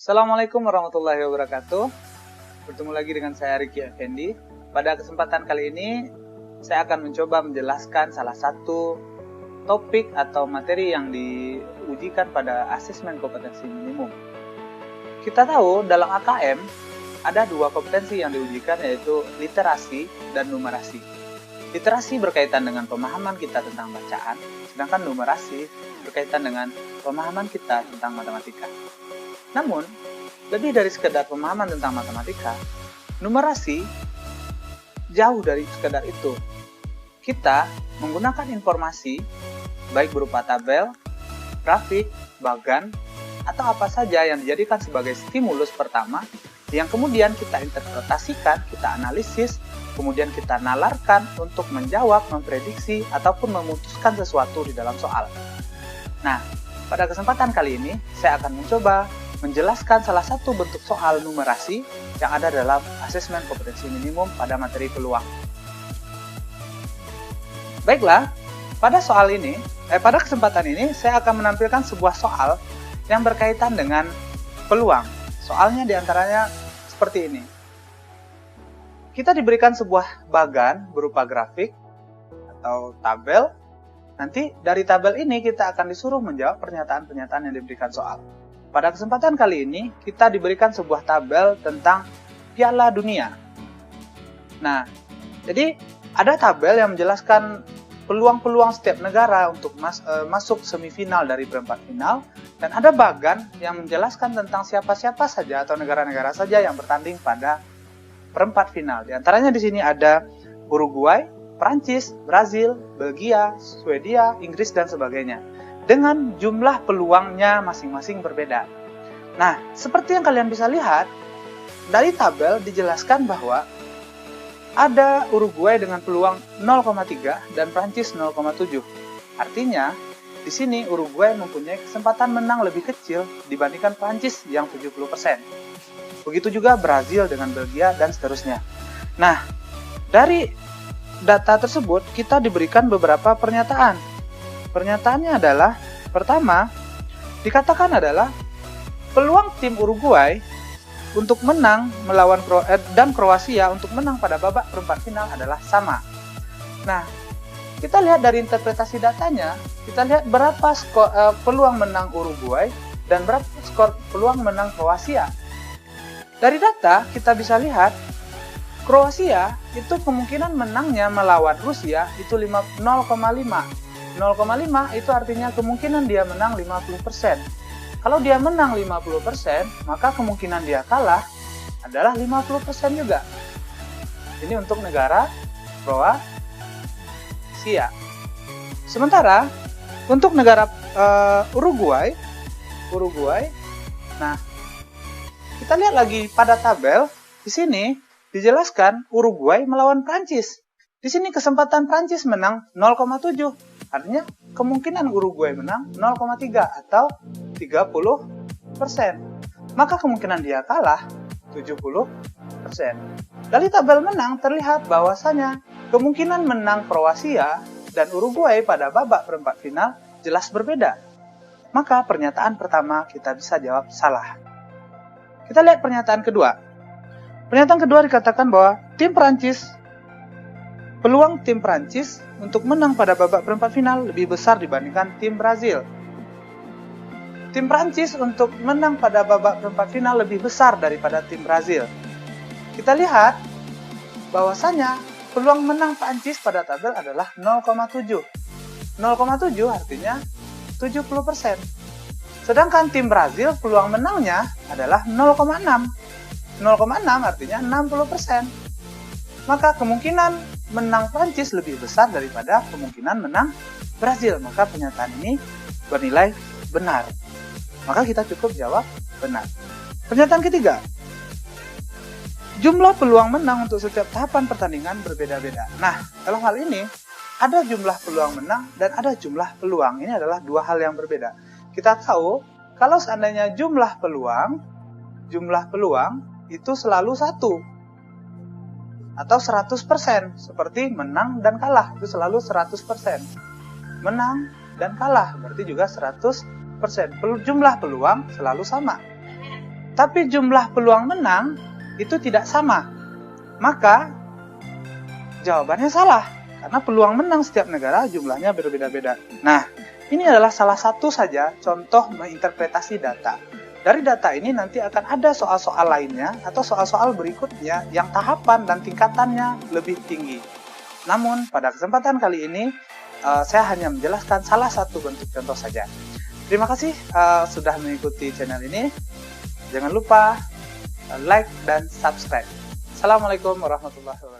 Assalamualaikum warahmatullahi wabarakatuh. Bertemu lagi dengan saya Ricky Effendi. Pada kesempatan kali ini, saya akan mencoba menjelaskan salah satu topik atau materi yang diujikan pada asesmen kompetensi minimum. Kita tahu dalam AKM ada dua kompetensi yang diujikan, yaitu literasi dan numerasi. Literasi berkaitan dengan pemahaman kita tentang bacaan, sedangkan numerasi berkaitan dengan pemahaman kita tentang matematika. Namun, lebih dari sekedar pemahaman tentang matematika, numerasi jauh dari sekedar itu. Kita menggunakan informasi, baik berupa tabel, grafik, bagan, atau apa saja yang dijadikan sebagai stimulus pertama, yang kemudian kita interpretasikan, kita analisis, kemudian kita nalarkan untuk menjawab, memprediksi, ataupun memutuskan sesuatu di dalam soal. Nah, pada kesempatan kali ini, saya akan mencoba menjelaskan salah satu bentuk soal numerasi yang ada dalam asesmen kompetensi minimum pada materi peluang. Baiklah, pada kesempatan ini saya akan menampilkan sebuah soal yang berkaitan dengan peluang. Soalnya diantaranya seperti ini. Kita diberikan sebuah bagan berupa grafik atau tabel. Nanti dari tabel ini kita akan disuruh menjawab pernyataan-pernyataan yang diberikan soal. Pada kesempatan kali ini, kita diberikan sebuah tabel tentang Piala Dunia. Nah, jadi ada tabel yang menjelaskan peluang-peluang setiap negara untuk masuk semifinal dari perempat final, dan ada bagan yang menjelaskan tentang siapa-siapa saja atau negara-negara saja yang bertanding pada perempat final. Di antaranya di sini ada Uruguay, Prancis, Brazil, Belgia, Swedia, Inggris, dan sebagainya, dengan jumlah peluangnya masing-masing berbeda. Nah, seperti yang kalian bisa lihat, dari tabel dijelaskan bahwa ada Uruguay dengan peluang 0,3 dan Prancis 0,7. Artinya, di sini Uruguay mempunyai kesempatan menang lebih kecil dibandingkan Prancis yang 70%. Begitu juga Brazil dengan Belgia, dan seterusnya. Nah, dari data tersebut kita diberikan beberapa pernyataan. Pernyataannya adalah, pertama, dikatakan adalah peluang tim Uruguay untuk menang melawan dan Kroasia untuk menang pada babak perempat final adalah sama. Nah, kita lihat dari interpretasi datanya, kita lihat berapa peluang menang Uruguay dan berapa skor peluang menang Kroasia. Dari data kita bisa lihat Kroasia itu kemungkinan menangnya melawan Rusia itu 0,5. 0,5 itu artinya kemungkinan dia menang 50%. Kalau dia menang 50%, maka kemungkinan dia kalah adalah 50% juga. Ini untuk negara Kroasia. Sementara untuk negara Uruguay, nah, kita lihat lagi pada tabel, di sini dijelaskan Uruguay melawan Prancis. Di sini kesempatan Prancis menang 0,7. Artinya kemungkinan Uruguay menang 0,3 atau 30%. Maka kemungkinan dia kalah 70%. Dari tabel menang terlihat bahwasanya kemungkinan menang Kroasia dan Uruguay pada babak perempat final jelas berbeda. Maka pernyataan pertama kita bisa jawab salah. Kita lihat pernyataan kedua. Pernyataan kedua dikatakan bahwa peluang tim Prancis untuk menang pada babak perempat final lebih besar dibandingkan tim Brazil. Tim Prancis untuk menang pada babak perempat final lebih besar daripada tim Brazil. Kita lihat bahwasanya peluang menang Prancis pada tabel adalah 0,7. 0,7 artinya 70%. Sedangkan tim Brazil peluang menangnya adalah 0,6. 0,6 artinya 60%. Maka kemungkinan menang Prancis lebih besar daripada kemungkinan menang Brazil. Maka pernyataan ini bernilai benar. Maka kita cukup jawab benar. Pernyataan ketiga. Jumlah peluang menang untuk setiap tahapan pertandingan berbeda-beda. Nah, dalam hal ini ada jumlah peluang menang dan ada jumlah peluang. Ini adalah dua hal yang berbeda. Kita tahu kalau seandainya jumlah peluang itu selalu satu atau 100%, seperti menang dan kalah itu selalu 100%. Menang dan kalah berarti juga 100%. Jumlah peluang selalu sama. Tetapi jumlah peluang menang itu tidak sama. Maka jawabannya salah, karena peluang menang setiap negara jumlahnya berbeda-beda. Nah, ini adalah salah satu saja contoh menginterpretasi data. Dari data ini nanti akan ada soal-soal lainnya atau soal-soal berikutnya yang tahapan dan tingkatannya lebih tinggi. Namun, pada kesempatan kali ini, saya hanya menjelaskan salah satu bentuk contoh saja. Terima kasih sudah mengikuti channel ini. Jangan lupa like dan subscribe. Assalamualaikum warahmatullahi wabarakatuh.